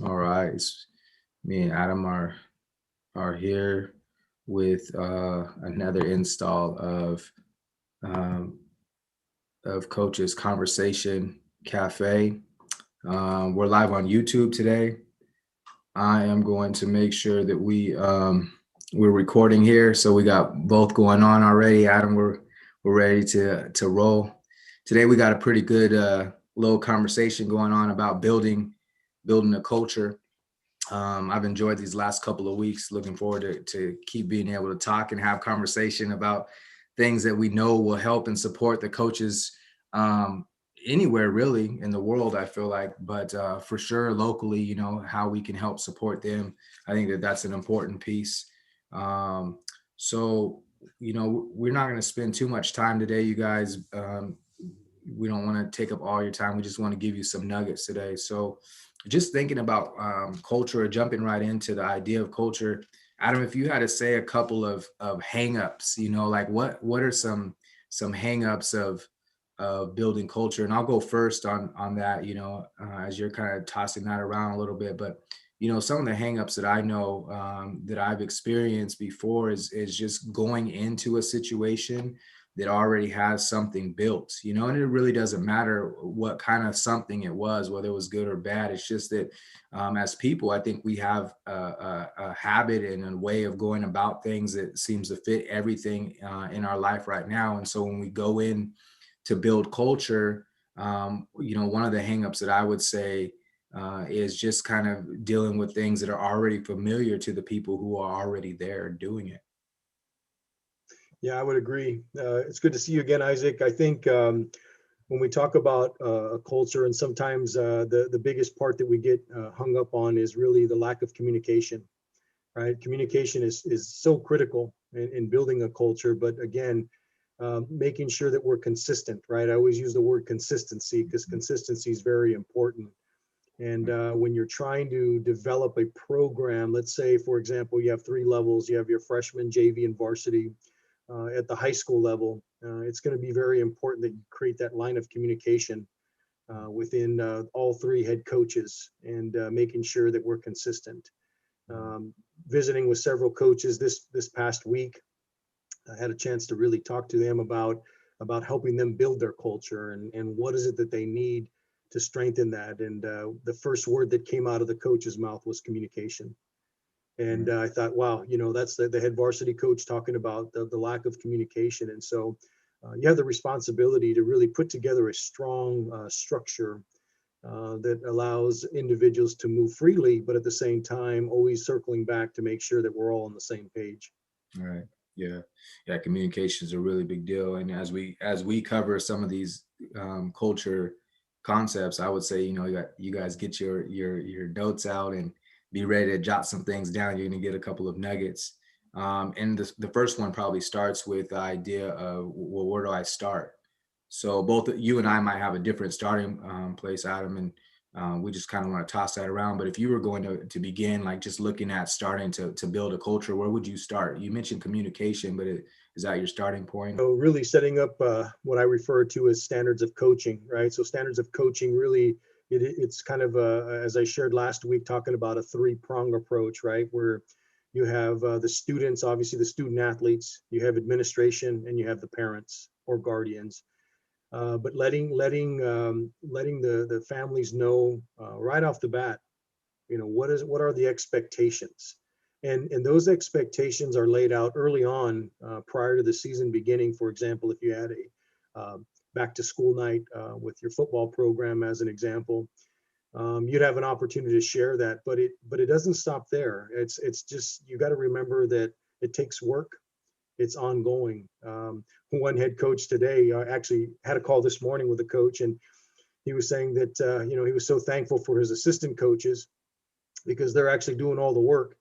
All right. Me and Adam are here with another install um, of Coach's Conversation Cafe. We're live on YouTube today. I am going to make sure that we're recording here, so we got both going on already. Adam, we're ready to roll. Today we got a pretty good little conversation going on about building a culture. I've enjoyed these last couple of weeks. Looking forward to keep being able to talk and have conversation about things that we know will help and support the coaches um, anywhere really in the world. I feel like, but for sure locally, how we can help support them. I think that that's an important piece. Um, so we're not going to spend too much time today, you guys. We don't want to take up all your time. We just want to give you some nuggets today. So just thinking about culture or jumping right into the idea of culture, Adam, if you had to say a couple of hangups, like what are some hangups of building culture? And I'll go first on that, as you're kind of tossing that around a little bit. But some of the hangups that I know that I've experienced before is just going into a situation that already has something built, and it really doesn't matter what kind of something it was, whether it was good or bad. It's just that as people, I think we have a habit and a way of going about things that seems to fit everything in our life right now. And so when we go in to build culture, one of the hangups that I would say is just kind of dealing with things that are already familiar to the people who are already there doing it. Yeah, I would agree. It's good to see you again, Isaac. I think when we talk about a culture, and sometimes the biggest part that we get hung up on is really the lack of communication, right? Communication is so critical in building a culture, but again, making sure that we're consistent, right? I always use the word consistency because consistency is very important. And when you're trying to develop a program, let's say, for example, you have three levels, you have your freshman, JV, and varsity. At the high school level, it's going to be very important that you create that line of communication within all three head coaches and making sure that we're consistent. Um, Visiting with several coaches this past week, I had a chance to really talk to them about helping them build their culture and what is it that they need to strengthen that. And the first word that came out of the coach's mouth was communication. And I thought, wow, that's the head varsity coach talking about the lack of communication. And so you have the responsibility to really put together a strong structure that allows individuals to move freely, but at the same time, always circling back to make sure that we're all on the same page. Right. Yeah. Yeah. Communication is a really big deal. And as we cover some of these culture concepts, I would say, you guys get your notes out and be ready to jot some things down. You're gonna get a couple of nuggets. And the first one probably starts with the idea of, well, where do I start? So both you and I might have a different starting place, Adam, and we just kind of want to toss that around. But if you were going to begin, like just looking at starting to build a culture, where would you start? You mentioned communication, but is that your starting point? So really setting up what I refer to as standards of coaching, right? So standards of coaching really, it's kind of as I shared last week, talking about a three-prong approach, right? Where you have the students, obviously the student athletes, you have administration, and you have the parents or guardians. But letting the families know right off the bat, what are the expectations, and those expectations are laid out early on prior to the season beginning. For example, if you had a back to school night with your football program as an example, you'd have an opportunity to share that. But it doesn't stop there. It's just, you got to remember that it takes work. It's ongoing. One head coach today actually had a call this morning with a coach, and he was saying that he was so thankful for his assistant coaches because they're actually doing all the work.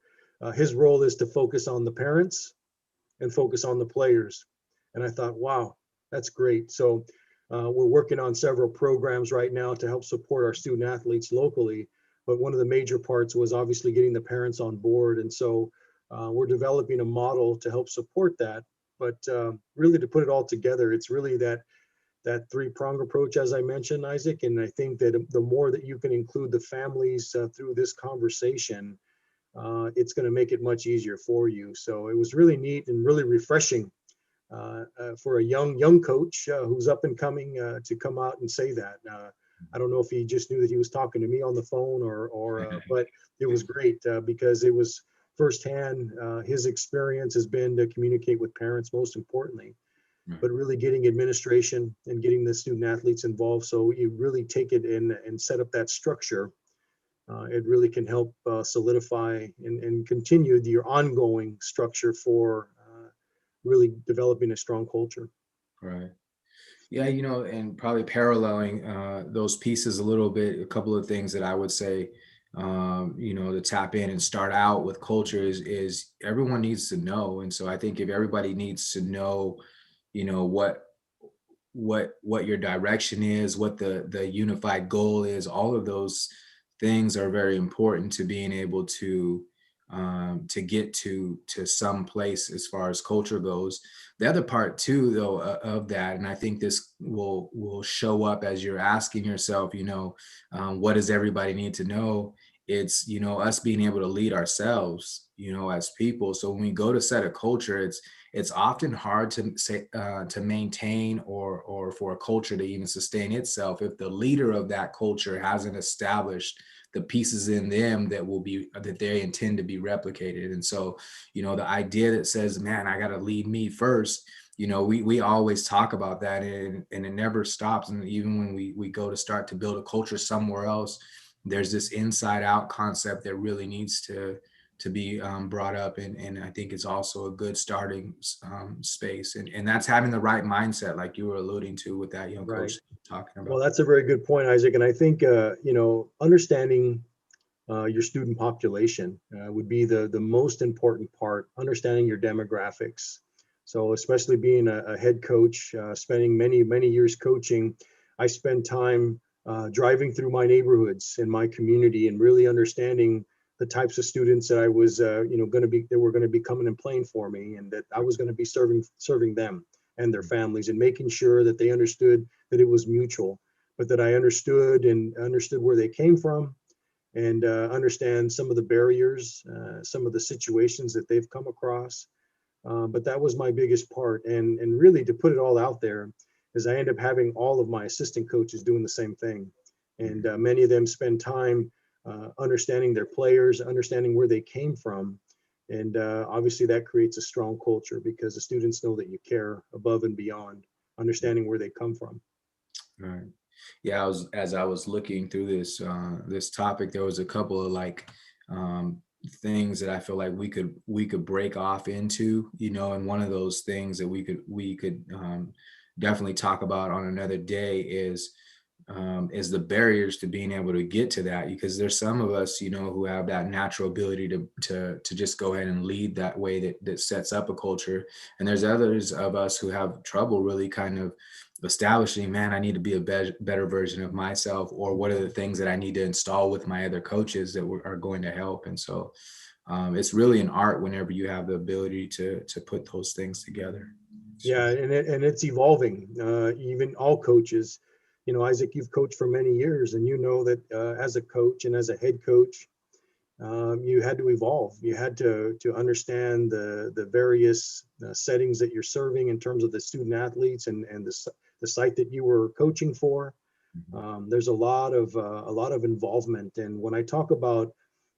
His role is to focus on the parents and focus on the players. And I thought, wow, that's great. So we're working on several programs right now to help support our student athletes locally. But one of the major parts was obviously getting the parents on board. And so we're developing a model to help support that. But really, to put it all together, it's really that that three-prong approach, as I mentioned, Isaac. And I think that the more that you can include the families through this conversation, it's going to make it much easier for you. So it was really neat and really refreshing for a young coach who's up and coming to come out and say that. I don't know if he just knew that he was talking to me on the phone but it was great because it was firsthand. His experience has been to communicate with parents, most importantly, but really getting administration and getting the student athletes involved. So you really take it in and set up that structure. It really can help solidify and continue your ongoing structure for really developing a strong culture. Right. Yeah, and probably paralleling those pieces a little bit, a couple of things that I would say, to tap in and start out with culture is everyone needs to know. And so I think if everybody needs to know, what your direction is, what the unified goal is, all of those things are very important to being able to get to some place as far as culture goes. The other part too, though, of that, and I think this will show up as you're asking yourself, what does everybody need to know? It's us being able to lead ourselves, as people. So when we go to set a culture, it's often hard to say to maintain or for a culture to even sustain itself if the leader of that culture hasn't established the pieces in them that they intend to be replicated. And so, the idea that says, man, I got to lead me first, we always talk about that, and it never stops. And even when we go to start to build a culture somewhere else, there's this inside out concept that really needs to be brought up. And I think it's also a good starting space. And that's having the right mindset, like you were alluding to with that young Right. coach talking Well, about. that's a very good point, Isaac. And I think, understanding your student population would be the most important part, understanding your demographics. So especially being a head coach, spending many years coaching, I spend time driving through my neighborhoods in my community and really understanding the types of students that I was, that were going to be coming and playing for me, and that I was going to be serving them and their families, and making sure that they understood that it was mutual, but that I understood where they came from, and understand some of the barriers, some of the situations that they've come across. But that was my biggest part. And really, to put it all out there, is I end up having all of my assistant coaches doing the same thing. And many of them spend time understanding their players, understanding where they came from. And obviously, that creates a strong culture because the students know that you care above and beyond, understanding where they come from. Right. Yeah, as I was looking through this topic, there was a couple of um, things that I feel like we could break off into, and one of those things that we could definitely talk about on another day is the barriers to being able to get to that, because there's some of us, who have that natural ability to just go ahead and lead that way that sets up a culture, and there's others of us who have trouble really kind of establishing, man, I need to be a better version of myself, or what are the things that I need to install with my other coaches that are going to help. And so it's really an art whenever you have the ability to put those things together. So, Yeah, and it's evolving. Even all coaches, Isaac, you've coached for many years, and you know that as a coach and as a head coach, you had to evolve. You had to understand the various settings that you're serving in terms of the student athletes and the site that you were coaching for. There's a lot of involvement, and when I talk about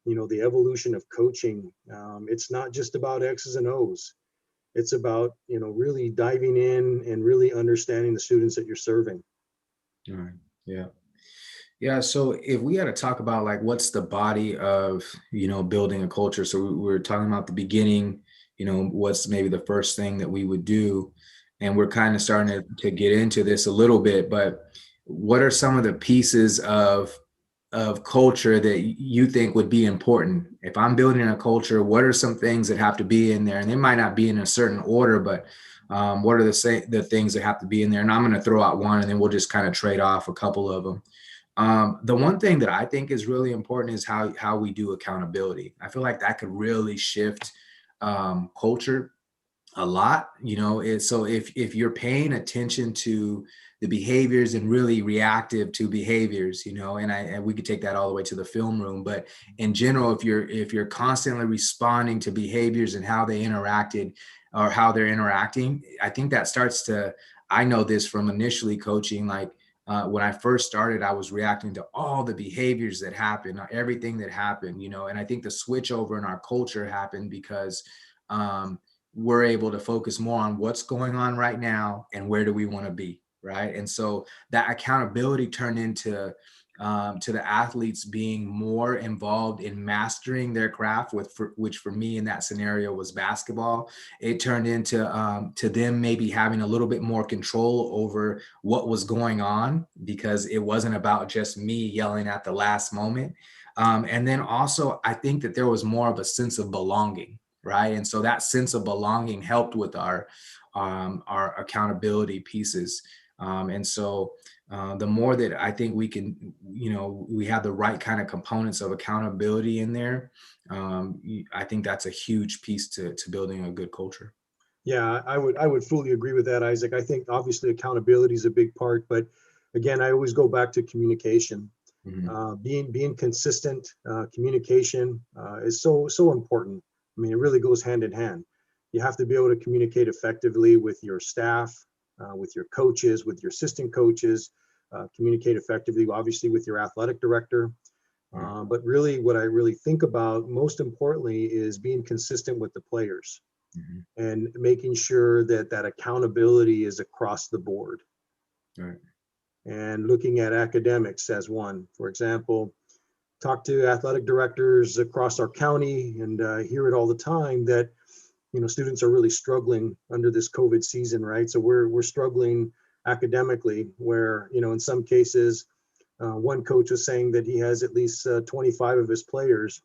the evolution of coaching, it's not just about X's and O's. It's about really diving in and really understanding the students that you're serving. all right. Yeah. Yeah. So if we had to talk about like what's the body of, building a culture. So we were talking about the beginning, what's maybe the first thing that we would do. And we're kind of starting to get into this a little bit, but what are some of the pieces of culture that you think would be important? If I'm building a culture, what are some things that have to be in there? And they might not be in a certain order, but what are the things that have to be in there? And I'm going to throw out one, and then we'll just kind of trade off a couple of them. The one thing that I think is really important is how we do accountability. I feel like that could really shift culture a lot. So if you're paying attention to the behaviors and really reactive to behaviors, you know, and we could take that all the way to the film room. But in general, if you're constantly responding to behaviors and how they interacted or how they're interacting, I think that starts to, I know this from initially coaching, like when I first started, I was reacting to all the behaviors that happened, everything that happened, you know, and I think the switch over in our culture happened because we're able to focus more on what's going on right now and where do we want to be, right? And so that accountability turned into to the athletes being more involved in mastering their craft, which for me in that scenario was basketball. It turned into to them maybe having a little bit more control over what was going on, because it wasn't about just me yelling at the last moment. And then also, I think that there was more of a sense of belonging, right? And so that sense of belonging helped with our accountability pieces. And so the more that I think we can, you know, we have the right kind of components of accountability in there, I think that's a huge piece to building a good culture. Yeah, I would fully agree with that, Isaac. I think obviously accountability is a big part, but again, I always go back to communication. Mhm. Being consistent, communication is so important. I mean, it really goes hand in hand. You have to be able to communicate effectively with your staff, with your coaches, with your assistant coaches, communicate effectively, obviously, with your athletic director. Right. But really, what I really think about most importantly is being consistent with the players Mhm. and making sure that that accountability is across the board, Right. and looking at academics as one. For example, talk to athletic directors across our county and hear it all the time that, you know, students are really struggling under this COVID season, right? So we're struggling academically, where, you know, in some cases, one coach was saying that he has at least 25 of his players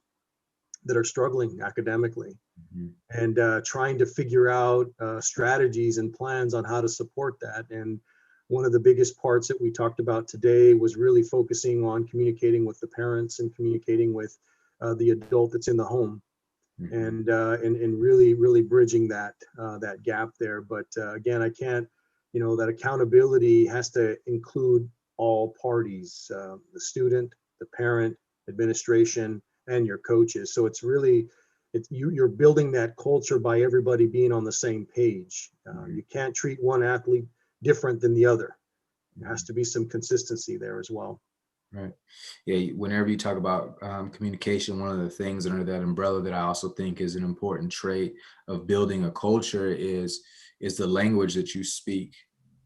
that are struggling academically, Mhm. and trying to figure out strategies and plans on how to support that. And one of the biggest parts that we talked about today was really focusing on communicating with the parents and communicating with the adult that's in the home, Mhm. and really bridging that gap there. But again, I can't, you know, that accountability has to include all parties, the student, the parent, administration, and your coaches. So it's really, you're building that culture by everybody being on the same page. Mhm. You can't treat one athlete different than the other. There has Mhm. to be some consistency there as well. Right. Yeah. Whenever you talk about communication, one of the things under that umbrella that I also think is an important trait of building a culture is the language that you speak.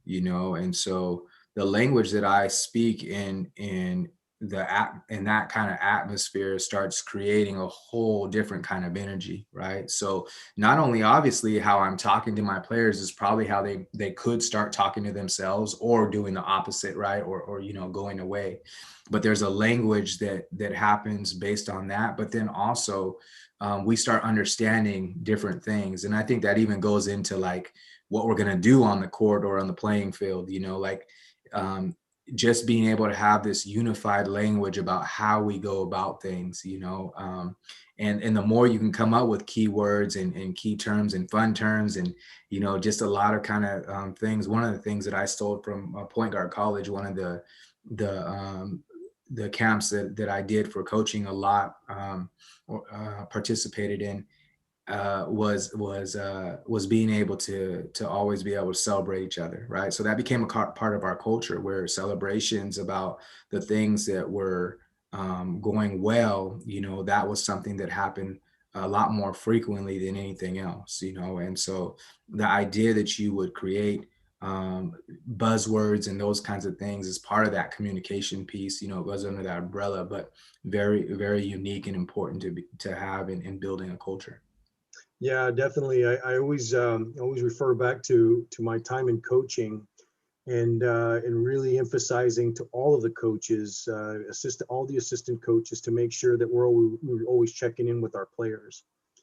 You know, and so the language that I speak in in that kind of atmosphere starts creating a whole different kind of energy, right? So not only obviously how I'm talking to my players is probably how they could start talking to themselves or doing the opposite, right? Or you know, going away, but there's a language that happens based on that. But then also we start understanding different things, and I think that even goes into like what we're going to do on the court or on the playing field, you know, like um, just being able to have this unified language about how we go about things, you know, and the more you can come up with keywords and key terms and fun terms and, you know, just a lot of kind of things. One of the things that I stole from Point Guard College, one of the the camps that I did for coaching a lot, or participated in, was being able to always be able to celebrate each other, right? So that became a part of our culture, where celebrations about the things that were going well, you know, that was something that happened a lot more frequently than anything else, you know. And so the idea that you would create buzzwords and those kinds of things is part of that communication piece, you know. It goes under that umbrella, but very unique and important to have in building a culture. Yeah, definitely. I always refer back to my time in coaching, and really emphasizing to all of the coaches, all the assistant coaches, to make sure that we're always checking in with our players.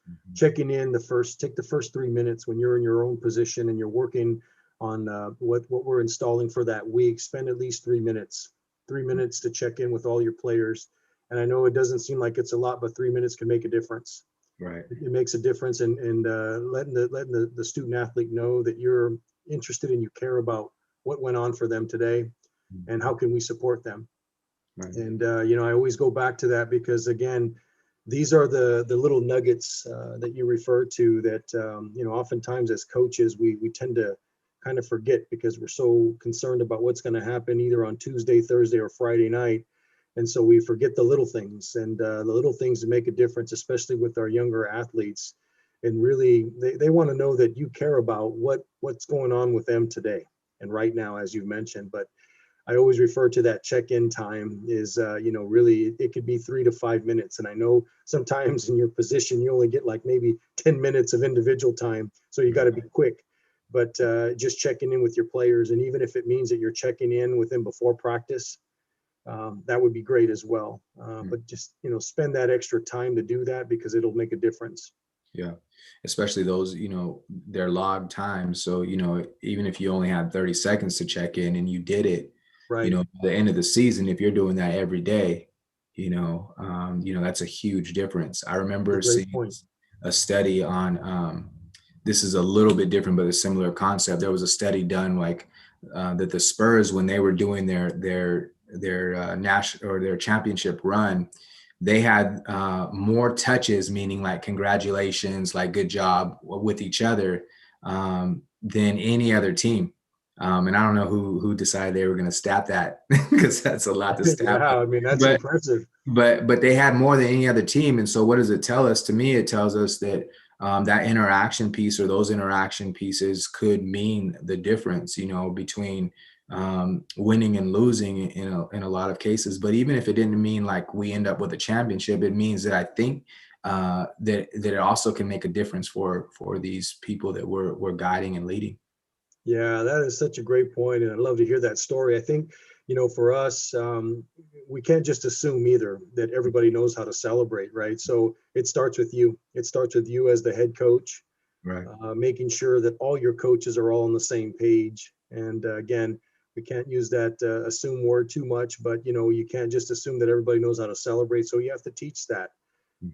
Mhm. Checking in take the first 3 minutes when you're in your own position and you're working on what we're installing for that week. Spend at least 3 minutes, 3 minutes to check in with all your players. And I know it doesn't seem like it's a lot, but 3 minutes can make a difference. Right. It makes a difference, and letting the student athlete know that you're interested and you care about what went on for them today, and how can we support them. Right. And I always go back to that because, again, these are the little nuggets that you refer to that oftentimes as coaches we tend to kind of forget because we're so concerned about what's going to happen either on Tuesday, Thursday, or Friday night. And so we forget the little things, and the little things that make a difference, especially with our younger athletes. And really, they want to know that you care about what's going on with them today and right now, as you mentioned. But I always refer to that check-in time is, really it could be 3 to 5 minutes. And I know sometimes in your position, you only get like maybe 10 minutes of individual time. So you got to be quick, but just checking in with your players. And even if it means that you're checking in with them before practice, that would be great as well. But just, spend that extra time to do that because it'll make a difference. Yeah. Especially those, they're logged times. So, even if you only had 30 seconds to check in and you did it, Right. at the end of the season, if you're doing that every day, that's a huge difference. I remember Great seeing point. a study on, this is a little bit different, but a similar concept. There was a study done that the Spurs, when they were doing their national or their championship run, they had more touches, meaning like congratulations, like good job with each other, than any other team. And I don't know who decided they were going to stat that because that's a lot to stat. Yeah, I mean, that's impressive. But they had more than any other team. And so what does it tell us? To me, it tells us that that interaction piece or those interaction pieces could mean the difference, between winning and losing in a lot of cases. But even if it didn't mean like we end up with a championship, it means that I think that it also can make a difference for these people that we're guiding and leading. Yeah, that is such a great point, and I'd love to hear that story. I think, for us, we can't just assume either that everybody knows how to celebrate, right? So it starts with you. It starts with you as the head coach, Right. making sure that all your coaches are all on the same page. And again, we can't use that assume word too much, but you can't just assume that everybody knows how to celebrate. So you have to teach that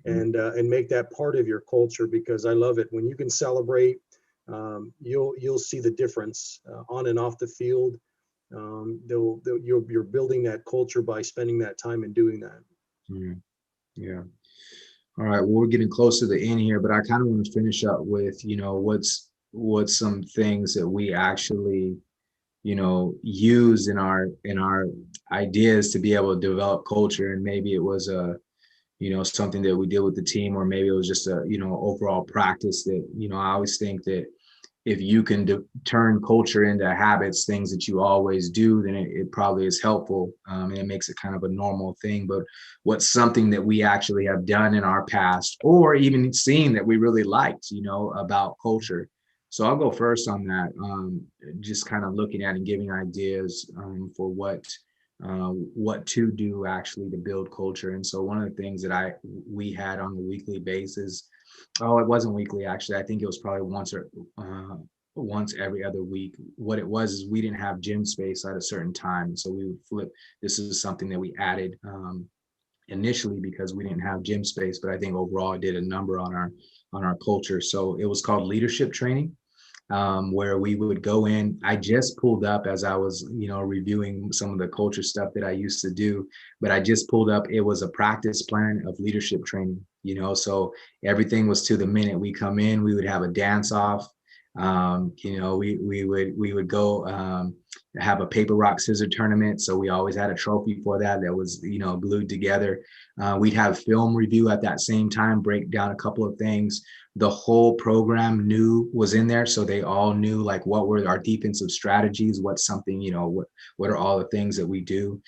and make that part of your culture, because I love it when you can celebrate. You'll see the difference on and off the field. You're building that culture by spending that time and doing that. Yeah. All right. Well, we're getting close to the end here, but I kind of want to finish up with, what's some things that we actually, use in our ideas to be able to develop culture. And maybe it was something that we did with the team, or maybe it was just a, overall practice that, I always think that if you can turn culture into habits, things that you always do, then it probably is helpful, and it makes it kind of a normal thing. But what's something that we actually have done in our past, or even seen that we really liked, about culture? So I'll go first on that, just kind of looking at and giving ideas for what to do actually to build culture. And so one of the things that we had on a weekly basis. Oh, it wasn't weekly, actually. I think it was probably once every other week. What it was is we didn't have gym space at a certain time. So we would flip. This is something that we added initially because we didn't have gym space, but I think overall it did a number on our culture. So it was called leadership training, where we would go in. I just pulled up as I was, reviewing some of the culture stuff that I used to do, but I just pulled up, it was a practice plan of leadership training, so everything was to the minute. We come in, we would have a dance off. We would go have a paper, rock, scissors tournament. So we always had a trophy for that was, glued together. We'd have film review at that same time, break down a couple of things. The whole program was in there. So they all knew like what were our defensive strategies, what's something, what are all the things that we do.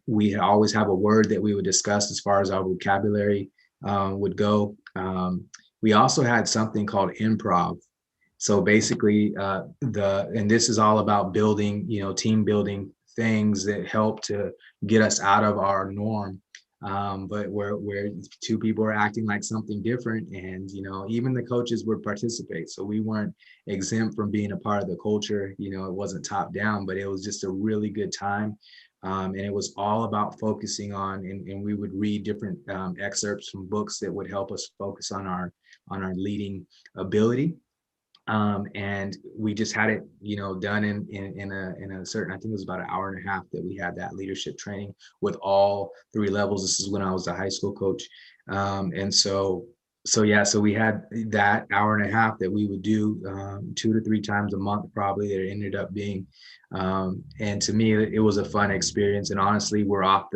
We always have a word that we would discuss as far as our vocabulary would go. We also had something called improv. So basically, and this is all about building, team building things that help to get us out of our norm. But where two people are acting like something different, and even the coaches would participate. So we weren't exempt from being a part of the culture. It wasn't top down, but it was just a really good time. And it was all about focusing on, and we would read different excerpts from books that would help us focus on our leading ability. And we just had it, done in a certain, I think it was about an hour and a half that we had that leadership training with all three levels. This is when I was a high school coach. And so yeah, so we had that hour and a half that we would do 2 to 3 times a month, probably. It ended up being, and to me, it was a fun experience. And honestly, we're not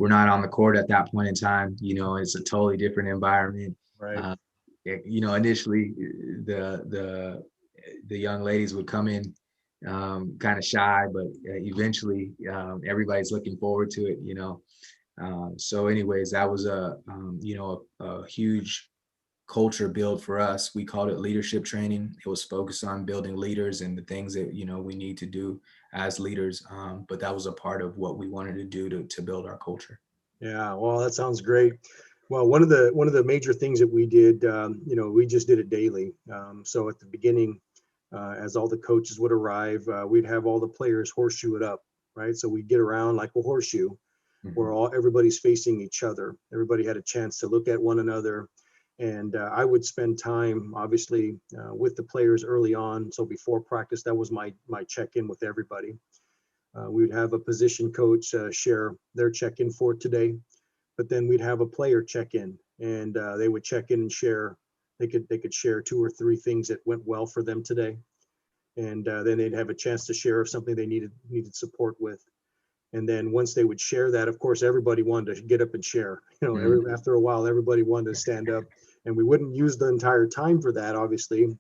on the court at that point in time. It's a totally different environment. Right. Initially the young ladies would come in kind of shy, but eventually everybody's looking forward to it. So anyways, that was a huge culture build for us. We called it leadership training. It was focused on building leaders and the things that we need to do as leaders, but that was a part of what we wanted to do to build our culture. Yeah, well, that sounds great. Well, one of the major things that we did, we just did it daily. So at the beginning, as all the coaches would arrive, we'd have all the players horseshoe it up, right? So we'd get around like a horseshoe, where everybody's facing each other. Everybody had a chance to look at one another. And I would spend time, obviously, with the players early on. So before practice, that was my check-in with everybody. We would have a position coach share their check-in for today, but then we'd have a player check-in, and they would check in and share. They could share 2 or 3 things that went well for them today, and then they'd have a chance to share something they needed support with. And then once they would share that, of course, everybody wanted to get up and share. After a while, everybody wanted to stand up, and we wouldn't use the entire time for that, obviously,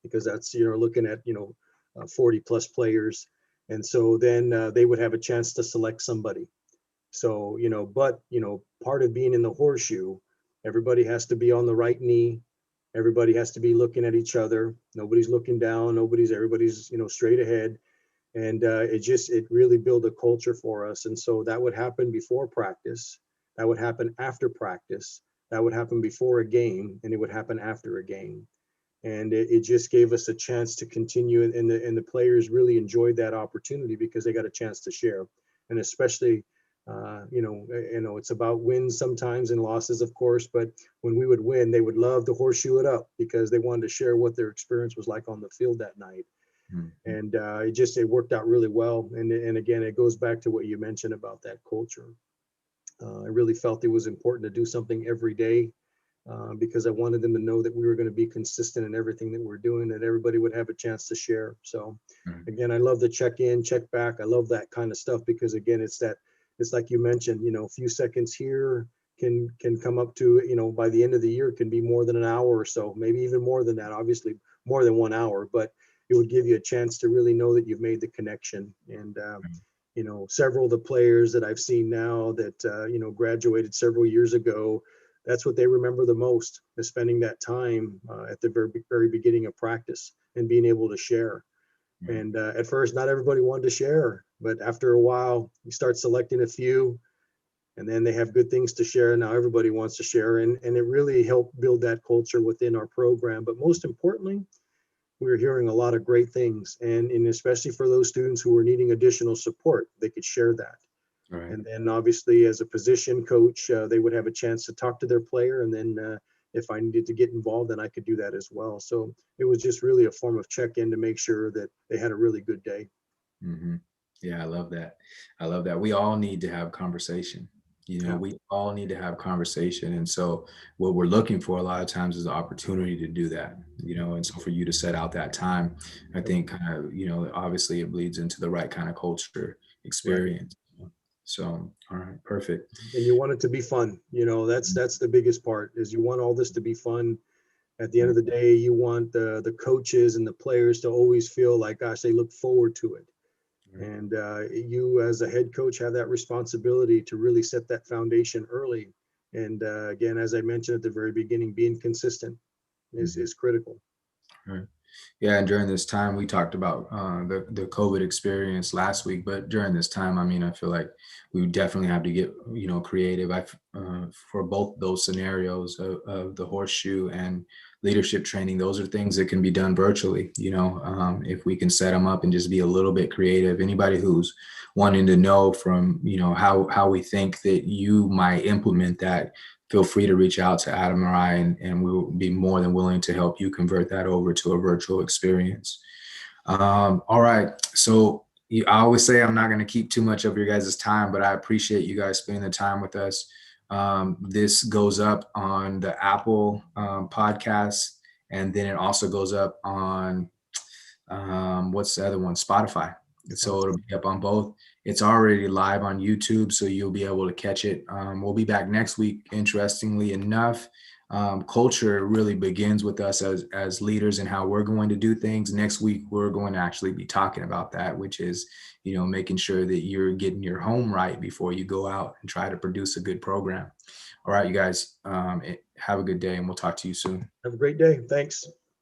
because that's looking at 40 plus players. And so then they would have a chance to select somebody. So, but part of being in the horseshoe, everybody has to be on the right knee. Everybody has to be looking at each other. Nobody's looking down. Everybody's straight ahead. And it really built a culture for us. And so that would happen before practice. That would happen after practice. That would happen before a game, and it would happen after a game. And it just gave us a chance to continue. And the players really enjoyed that opportunity because they got a chance to share. And especially, it's about wins sometimes and losses, of course. But when we would win, they would love to horseshoe it up because they wanted to share what their experience was like on the field that night. And it worked out really well. And again, it goes back to what you mentioned about that culture. I really felt it was important to do something every day because I wanted them to know that we were going to be consistent in everything that we're doing, that everybody would have a chance to share. So again, I love the check in, check back. I love that kind of stuff because again, it's like you mentioned, a few seconds here can come up to, by the end of the year, can be more than an hour or so, maybe even more than that, obviously more than 1 hour, but it would give you a chance to really know that you've made the connection. And, several of the players that I've seen now that, graduated several years ago, that's what they remember the most, is spending that time at the very, very beginning of practice and being able to share. And at first, not everybody wanted to share, but after a while, you start selecting a few, and then they have good things to share. Now everybody wants to share, and it really helped build that culture within our program. But most importantly, we were hearing a lot of great things, and especially for those students who were needing additional support, they could share that. Right. And then obviously as a position coach, they would have a chance to talk to their player. And then if I needed to get involved, then I could do that as well. So it was just really a form of check-in to make sure that they had a really good day. Mm-hmm. Yeah, I love that. I love that. We all need to have conversation. We all need to have conversation. And so what we're looking for a lot of times is the opportunity to do that, and so for you to set out that time, I think kind of, obviously it bleeds into the right kind of culture experience. Right. So, all right, perfect. And you want it to be fun. That's the biggest part, is you want all this to be fun. At the end of the day, you want the coaches and the players to always feel like, gosh, they look forward to it. And you as a head coach have that responsibility to really set that foundation early. And again, as I mentioned at the very beginning, being consistent is critical. Right. Yeah, and during this time, we talked about the COVID experience last week, but during this time, I feel like we definitely have to get, creative. For both those scenarios of the horseshoe and leadership training, those are things that can be done virtually. If we can set them up and just be a little bit creative. Anybody who's wanting to know from, how we think that you might implement that, feel free to reach out to Adam or I, and we will be more than willing to help you convert that over to a virtual experience. All right. So I always say I'm not going to keep too much of your guys' time, but I appreciate you guys spending the time with us. This goes up on the Apple podcast, and then it also goes up on what's the other one? Spotify. So it'll be up on both. It's already live on YouTube, so you'll be able to catch it. We'll be back next week. Interestingly enough, culture really begins with us as leaders and how we're going to do things. Next week, we're going to actually be talking about that, which is, making sure that you're getting your home right before you go out and try to produce a good program. All right, you guys, have a good day, and we'll talk to you soon. Have a great day. Thanks.